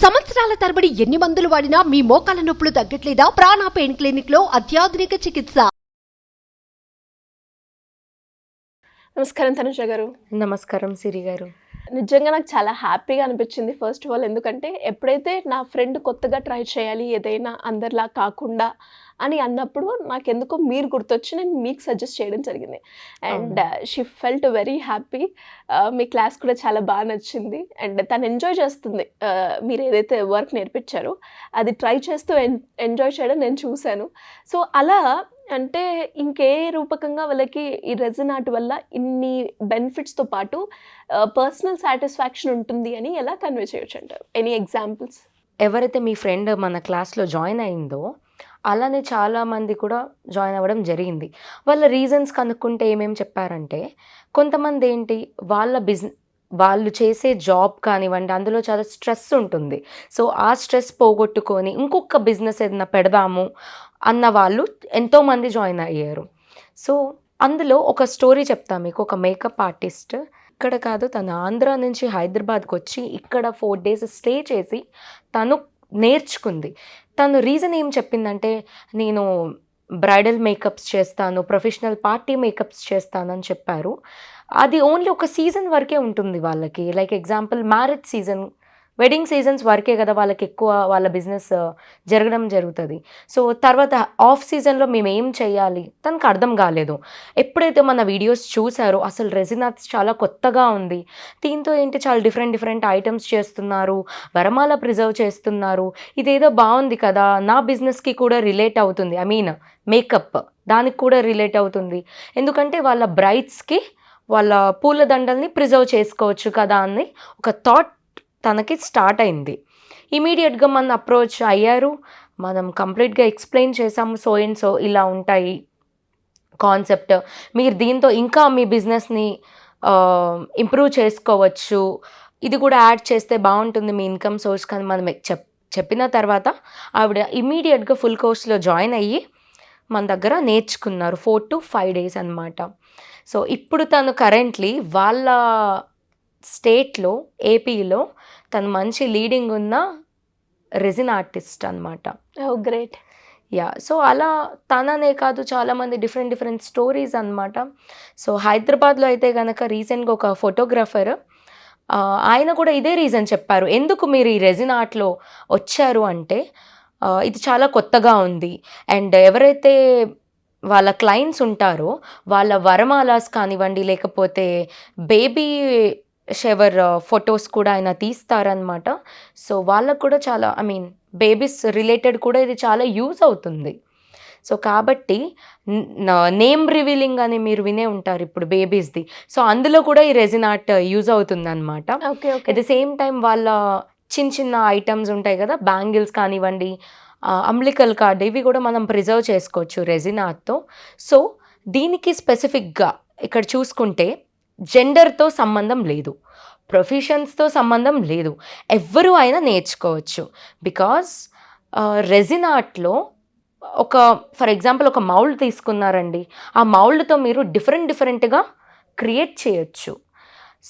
సంవత్సరాల తరబడి ఎన్ని మందులు వాడినా మీ మోకాల నొప్పులు తగ్గట్లేదా? ప్రాణ పెయిన్ క్లినిక్ లో అత్యాధునిక చికిత్స. నమస్కారం తనుజ గారు. నమస్కారం సిరి గారు. నిజంగా నాకు చాలా హ్యాపీగా అనిపించింది ఫస్ట్ ఆఫ్ ఆల్. ఎందుకంటే ఎప్పుడైతే నా ఫ్రెండ్ కొత్తగా ట్రై చేయాలి ఏదైనా అందరిలా కాకుండా అని అన్నప్పుడు నాకెందుకో మీరు గుర్తొచ్చి నేను మీకు సజెస్ట్ చేయడం జరిగింది. And she felt very happy. Me class కూడా చాలా బాగా నచ్చింది. అండ్ తను ఎంజాయ్ చేస్తుంది. మీరు ఏదైతే వర్క్ నేర్పించారో అది ట్రై చేస్తూ ఎంజాయ్ చేయడం నేను చూశాను. సో అలా అంటే ఇంకే రూపకంగా వాళ్ళకి ఈ రెజిన్ ఆర్ట్ వల్ల ఇన్ని బెనిఫిట్స్తో పాటు పర్సనల్ సాటిస్ఫాక్షన్ ఉంటుంది అని ఎలా కన్వే చేయొచ్చు అంటారు? Any examples? ఎవరైతే మీ ఫ్రెండ్ మన క్లాస్లో జాయిన్ అయిందో అలానే చాలామంది కూడా జాయిన్ అవ్వడం జరిగింది. వాళ్ళ రీజన్స్ కనుక్కుంటే ఏమేమి చెప్పారంటే, కొంతమంది ఏంటి వాళ్ళు చేసే జాబ్ కానివ్వండి, అందులో చాలా స్ట్రెస్ ఉంటుంది. సో ఆ స్ట్రెస్ పోగొట్టుకొని ఇంకొక బిజినెస్ ఏదైనా పెడదాము అన్న వాళ్ళు ఎంతోమంది జాయిన్ అయ్యారు. సో అందులో ఒక స్టోరీ చెప్తా మీకు. ఒక మేకప్ ఆర్టిస్ట్ ఇక్కడ కాదు, తను ఆంధ్ర నుంచి హైదరాబాద్కి వచ్చి ఇక్కడ 4 days స్టే చేసి తను నేర్చుకుంది. తను రీజన్ ఏం చెప్పిందంటే, నేను బ్రైడల్ మేకప్స్ చేస్తాను, ప్రొఫెషనల్ పార్టీ మేకప్స్ చేస్తానని చెప్పారు. అది ఓన్లీ ఒక సీజన్ వరకే ఉంటుంది వాళ్ళకి. Like example marriage season, wedding seasons వరకే కదా వాళ్ళకి ఎక్కువ వాళ్ళ బిజినెస్ జరగడం జరుగుతుంది. సో తర్వాత ఆఫ్ సీజన్లో మేము ఏం చేయాలి తనకు అర్థం కాలేదు. ఎప్పుడైతే మన వీడియోస్ చూసారో అసలు రెజిన్ ఆర్ట్స్ చాలా కొత్తగా ఉంది, దీంతో ఏంటి చాలా డిఫరెంట్ ఐటమ్స్ చేస్తున్నారు, వరమాల ప్రిజర్వ్ చేస్తున్నారు, ఇదేదో బాగుంది కదా, నా బిజినెస్కి కూడా రిలేట్ అవుతుంది, ఐ మీన్ మేకప్ దానికి కూడా రిలేట్ అవుతుంది, ఎందుకంటే వాళ్ళ బ్రైడ్స్కి వాళ్ళ పూల దండల్ని ప్రిజర్వ్ చేసుకోవచ్చు కదా అని ఒక థాట్ తనకి స్టార్ట్ అయింది. ఇమీడియట్గా మన అప్రోచ్ అయ్యారు. మనం కంప్లీట్గా ఎక్స్ప్లెయిన్ చేసాము. సో అండ్ సో ఇలా ఉంటాయి కాన్సెప్ట్, మీరు దీంతో ఇంకా మీ బిజినెస్ని ఇంప్రూవ్ చేసుకోవచ్చు, ఇది కూడా యాడ్ చేస్తే బాగుంటుంది మీ ఇన్కమ్ సోర్స్ కానీ మనం చెప్పిన తర్వాత ఆవిడ ఇమీడియట్గా ఫుల్ కోర్స్లో జాయిన్ అయ్యి మన దగ్గర నేర్చుకున్నారు. 4 to 5 days అనమాట. సో ఇప్పుడు తను కరెంట్లీ వాళ్ళ స్టేట్లో ఏపీలో తను మంచి లీడింగ్ ఉన్న రెజిన్ ఆర్టిస్ట్ అనమాట. ఓ గ్రేట్. యా, సో అలా తననే కాదు చాలామంది డిఫరెంట్ స్టోరీస్ అనమాట. సో హైదరాబాద్లో అయితే కనుక రీసెంట్గా ఒక ఫోటోగ్రాఫర్ ఆయన కూడా ఇదే రీజన్ చెప్పారు, ఎందుకు మీరు ఈ రెజిన్ ఆర్ట్లో వచ్చారు అంటే, ఇది చాలా కొత్తగా ఉంది అండ్ ఎవరైతే వాళ్ళ క్లయింట్స్ ఉంటారో వాళ్ళ వరమాలాస్ కానివ్వండి, లేకపోతే బేబీ షవర్ ఫొటోస్ కూడా ఆయన తీస్తారనమాట. సో వాళ్ళకు కూడా చాలా, ఐ మీన్ బేబీస్ రిలేటెడ్ కూడా ఇది చాలా యూజ్ అవుతుంది. సో కాబట్టి నేమ్ రివీలింగ్ అని మీరు వినే ఉంటారు ఇప్పుడు బేబీస్ది. సో అందులో కూడా ఈ రెజిన్ ఆర్ట్ యూజ్ అవుతుంది అనమాట. అట్ ద సేమ్ టైం వాళ్ళ చిన్న ఐటమ్స్ ఉంటాయి కదా, బ్యాంగిల్స్ కానివ్వండి, అంబ్లికల్ కార్డ్, ఇవి కూడా మనం ప్రిజర్వ్ చేసుకోవచ్చు రెజిన్ ఆర్ట్తో. సో దీనికి స్పెసిఫిక్గా ఇక్కడ చూసుకుంటే జెండర్తో సంబంధం లేదు, ప్రొఫెషన్స్తో సంబంధం లేదు, ఎవ్వరూ అయినా నేర్చుకోవచ్చు. బికాజ్ రెజిన్ ఆర్ట్లో ఫర్ ఎగ్జాంపుల్ ఒక మౌల్డ్ తీసుకున్నారండి, ఆ మౌల్డ్తో మీరు డిఫరెంట్గా క్రియేట్ చేయొచ్చు.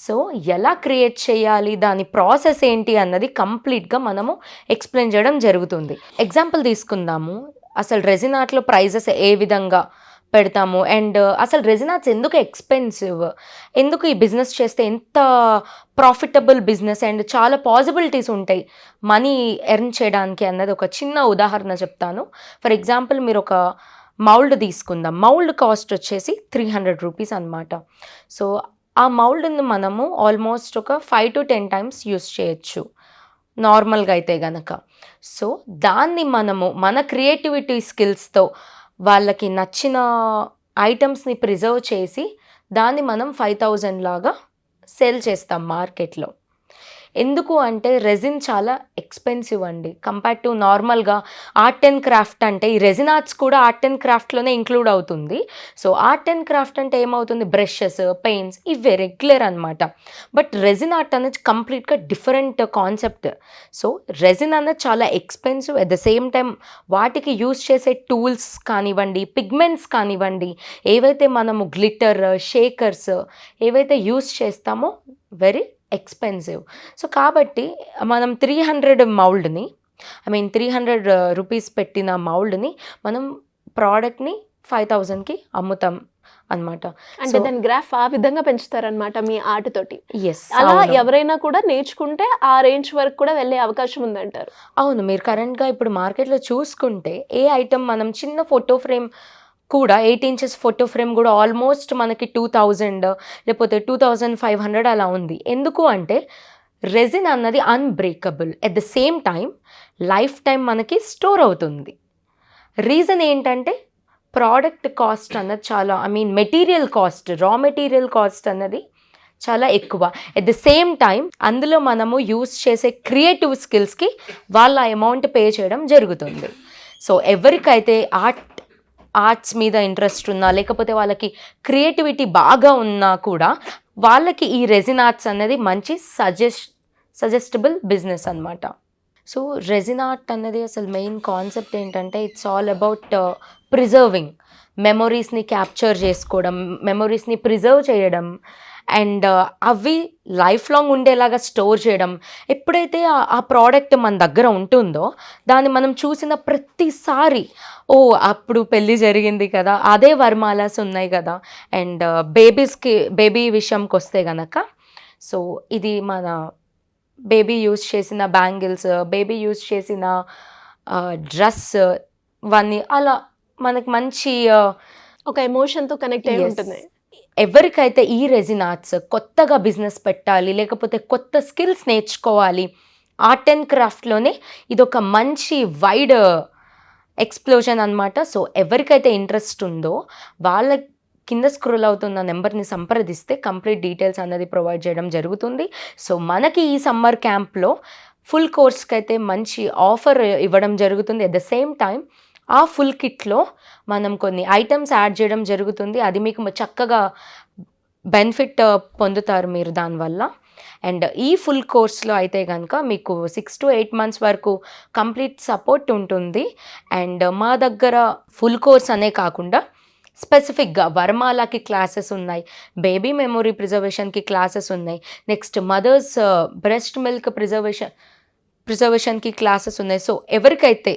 సో ఎలా క్రియేట్ చేయాలి, దాని ప్రాసెస్ ఏంటి అన్నది కంప్లీట్గా మనము ఎక్స్ప్లెయిన్ చేయడం జరుగుతుంది. ఎగ్జాంపుల్ తీసుకుందాము, అసలు రెజిన్ ఆర్ట్లో ప్రైజెస్ ఏ విధంగా పెడతాము అండ్ అసలు రెజిన్ ఆర్ట్స్ ఎందుకు ఎక్స్పెన్సివ్, ఎందుకు ఈ బిజినెస్ చేస్తే ఎంత ప్రాఫిటబుల్ బిజినెస్ అండ్ చాలా పాసిబిలిటీస్ ఉంటాయి మనీ ఎర్న్ చేయడానికి అన్నది ఒక చిన్న ఉదాహరణ చెప్తాను. ఫర్ ఎగ్జాంపుల్ మీరు ఒక మౌల్డ్ తీసుకుందాం, మౌల్డ్ కాస్ట్ వచ్చేసి 300 rupees అనమాట. సో ఆ మౌల్డ్ని మనము ఆల్మోస్ట్ ఒక 5 to 10 times యూస్ చేయొచ్చు నార్మల్గా అయితే గనక. సో దాన్ని మనము మన క్రియేటివిటీ స్కిల్స్తో వాళ్ళకి నచ్చిన ఐటమ్స్ని ప్రిజర్వ్ చేసి దాన్ని మనం 5,000 లాగా సేల్ చేస్తాం మార్కెట్లో. ఎందుకు అంటే రెజిన్ చాలా ఎక్స్పెన్సివ్ అండి కంపేర్ టు నార్మల్గా ఆర్ట్ అండ్ క్రాఫ్ట్. అంటే ఈ రెజిన్ ఆర్ట్స్ కూడా ఆర్ట్ అండ్ క్రాఫ్ట్లోనే ఇంక్లూడ్ అవుతుంది. సో ఆర్ట్ అండ్ క్రాఫ్ట్ అంటే ఏమవుతుంది, బ్రషెస్, పెయింట్స్ ఇవే రెగ్యులర్ అనమాట. బట్ రెజిన్ ఆర్ట్ అనేది కంప్లీట్గా డిఫరెంట్ కాన్సెప్ట్. సో రెజిన్ అనేది చాలా expensive, at the same time వాటికి యూస్ చేసే టూల్స్ కానివ్వండి, పిగ్మెంట్స్ కానివ్వండి, ఏవైతే మనము గ్లిటర్, షేకర్స్ ఏవైతే యూస్ చేస్తామో వెరీ ఎక్స్పెన్సివ్. సో కాబట్టి మనం 300 మౌల్డ్ని 300 రూపీస్ పెట్టిన మౌల్డ్ని మనం ప్రోడక్ట్ని 5,000కి అమ్ముతాం అనమాట. అంటే దాని గ్రాఫ్ ఆ విధంగా పెంచుతారనమాట మీ ఆర్ట్ తోటి. ఎస్, అలా ఎవరైనా కూడా నేర్చుకుంటే ఆ రేంజ్ వరకు కూడా వెళ్ళే అవకాశం ఉందంటారు. అవును. మీరు కరెంట్గా ఇప్పుడు మార్కెట్లో చూసుకుంటే ఏ ఐటమ్ మనం చిన్న ఫోటో ఫ్రేమ్ కూడా 8 inches ఫోటో ఫ్రేమ్ కూడా ఆల్మోస్ట్ మనకి 2,000 లేకపోతే 2,500 అలా ఉంది. ఎందుకు అంటే రెజిన్ అన్నది unbreakable, at the same time life time మనకి స్టోర్ అవుతుంది. రీజన్ ఏంటంటే ప్రోడక్ట్ కాస్ట్ అన్నది చాలా material cost, raw material cost అన్నది చాలా ఎక్కువ. ఎట్ ద సేమ్ టైం అందులో మనము యూస్ చేసే క్రియేటివ్ స్కిల్స్కి వాళ్ళ అమౌంట్ పే చేయడం జరుగుతుంది. సో ఎవరికైతే ఆర్ట్స్ మీద ఇంట్రెస్ట్ ఉన్నా లేకపోతే వాళ్ళకి క్రియేటివిటీ బాగా ఉన్నా కూడా వాళ్ళకి ఈ రెజిన్ ఆర్ట్స్ అనేది మంచి సజెస్టబుల్ బిజినెస్ అనమాట. సో రెజిన్ ఆర్ట్ అనేది అసలు మెయిన్ కాన్సెప్ట్ ఏంటంటే ఇట్స్ ఆల్ అబౌట్ ప్రిజర్వింగ్, మెమొరీస్ని క్యాప్చర్ చేసుకోవడం, మెమొరీస్ని ప్రిజర్వ్ చేయడం అండ్ అవి లైఫ్ లాంగ్ ఉండేలాగా స్టోర్ చేయడం. ఎప్పుడైతే ఆ ప్రోడక్ట్ మన దగ్గర ఉంటుందో దాన్ని మనం చూసిన ప్రతిసారి అప్పుడు పెళ్ళి జరిగింది కదా, అదే వరమాలాస్ ఉన్నాయి కదా. అండ్ బేబీ విషయంకి వస్తే గనక సో ఇది మన బేబీ యూజ్ చేసిన బ్యాంగిల్స్, బేబీ యూజ్ చేసిన డ్రెస్, ఇవన్నీ అలా మనకి మంచి ఒక ఎమోషన్తో కనెక్ట్ అయి ఉంటుంది. ఎవరికైతే ఈ రెజిన్ ఆర్ట్స్ కొత్తగా బిజినెస్ పెట్టాలి లేకపోతే కొత్త స్కిల్స్ నేర్చుకోవాలి, ఆర్ట్ అండ్ క్రాఫ్ట్లోనే ఇది ఒక మంచి వైడ్ ఎక్స్ప్లోజన్ అనమాట. సో ఎవరికైతే ఇంట్రెస్ట్ ఉందో వాళ్ళ కింద స్క్రోల్ అవుతున్న నెంబర్ని సంప్రదిస్తే కంప్లీట్ డీటెయిల్స్ అన్నది ప్రొవైడ్ చేయడం జరుగుతుంది. సో మనకి ఈ సమ్మర్ క్యాంప్లో ఫుల్ కోర్స్కి అయితే మంచి ఆఫర్ ఇవ్వడం జరుగుతుంది. అట్ ద సేమ్ టైం ఆ ఫుల్ కిట్లో మనం కొన్ని ఐటమ్స్ యాడ్ చేయడం జరుగుతుంది. అది మీకు చక్కగా బెనిఫిట్ పొందుతారు మీరు దానివల్ల. అండ్ ఈ ఫుల్ కోర్స్లో అయితే కనుక మీకు 6 to 8 months వరకు కంప్లీట్ సపోర్ట్ ఉంటుంది. అండ్ మా దగ్గర ఫుల్ కోర్స్ అనే కాకుండా స్పెసిఫిక్గా వరమాలకి క్లాసెస్ ఉన్నాయి, బేబీ మెమొరీ ప్రిజర్వేషన్కి క్లాసెస్ ఉన్నాయి, నెక్స్ట్ మదర్స్ బ్రెస్ట్ మిల్క్ ప్రిజర్వేషన్కి క్లాసెస్ ఉన్నాయి. సో ఎవరికైతే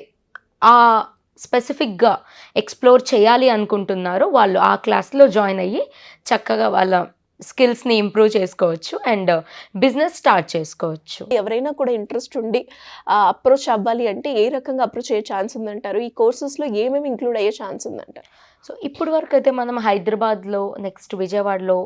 ఆ స్పెసిఫిక్గా ఎక్స్ప్లోర్ చేయాలి అనుకుంటున్నారో వాళ్ళు ఆ క్లాస్లో జాయిన్ అయ్యి చక్కగా వాళ్ళ స్కిల్స్ని ఇంప్రూవ్ చేసుకోవచ్చు అండ్ బిజినెస్ స్టార్ట్ చేసుకోవచ్చు. ఎవరైనా కూడా ఇంట్రెస్ట్ ఉండి అప్రోచ్ అవ్వాలి అంటే ఏ రకంగా అప్రోచ్ అయ్యే ఛాన్స్ ఉందంటారు? ఈ కోర్సెస్లో ఏమేమి ఇంక్లూడ్ అయ్యే ఛాన్స్ ఉందంటారు? సో ఇప్పటి వరకు అయితే మనం హైదరాబాద్లో, నెక్స్ట్ విజయవాడలో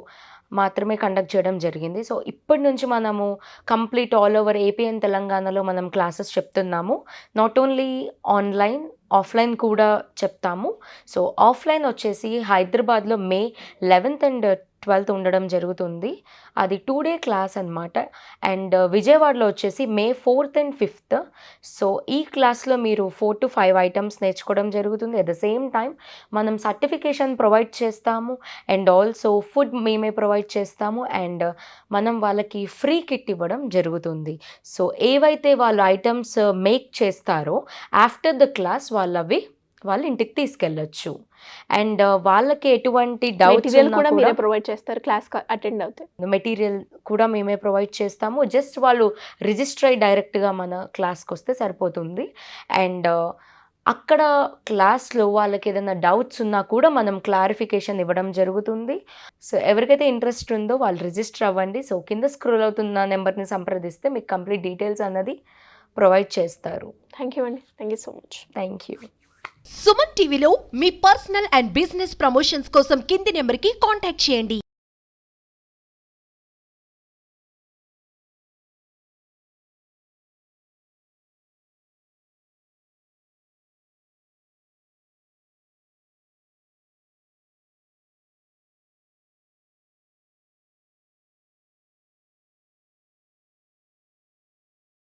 మాత్రమే కండక్ట్ చేయడం జరిగింది. సో ఇప్పటి నుంచి మనము complete all over AP and తెలంగాణలో మనం క్లాసెస్ చెప్తున్నాము. నాట్ ఓన్లీ ఆన్లైన్, ఆఫ్లైన్ కూడా చెప్తాము. సో ఆఫ్లైన్ వచ్చేసి హైదరాబాద్లో May 11th and 12th ఉండడం జరుగుతుంది. అది 2-day క్లాస్ అనమాట. అండ్ విజయవాడలో వచ్చేసి May 4th and 5th. So ఈ క్లాస్లో మీరు 4 to 5 ఐటమ్స్ నేర్చుకోవడం జరుగుతుంది. అట్ ద సేమ్ టైం మనం సర్టిఫికేషన్ ప్రొవైడ్ చేస్తాము అండ్ ఆల్సో ఫుడ్ మేమే ప్రొవైడ్ చేస్తాము అండ్ మనం వాళ్ళకి ఫ్రీ కిట్ ఇవ్వడం జరుగుతుంది. సో ఏవైతే వాళ్ళు ఐటమ్స్ మేక్ చేస్తారో ఆఫ్టర్ ద క్లాస్ వాళ్ళు ఇంటికి తీసుకెళ్ళొచ్చు. అండ్ వాళ్ళకి ఎటువంటి డౌట్స్ కూడా మీరే ప్రొవైడ్ చేస్తారు క్లాస్ అటెండ్ అవుతే? మెటీరియల్ కూడా మేమే ప్రొవైడ్ చేస్తాము. జస్ట్ వాళ్ళు రిజిస్టర్ అయ్యి డైరెక్ట్గా మన క్లాస్కి వస్తే సరిపోతుంది. అండ్ అక్కడ క్లాస్లో వాళ్ళకి ఏదైనా డౌట్స్ ఉన్నా కూడా మనం క్లారిఫికేషన్ ఇవ్వడం జరుగుతుంది. సో ఎవరికైతే ఇంట్రెస్ట్ ఉందో వాళ్ళు రిజిస్టర్ అవ్వండి. సో కింద స్క్రోల్ అవుతున్న నెంబర్ని సంప్రదిస్తే మీకు కంప్లీట్ డీటెయిల్స్ అన్నది ప్రొవైడ్ చేస్తారు. థ్యాంక్ యూ అండి. Thank you so much. Thank you. Suman టీవీలో మీ పర్సనల్ అండ్ బిజినెస్ ప్రమోషన్స్ కోసం కింది నెంబర్కి కాంటాక్ట్ చేయండి.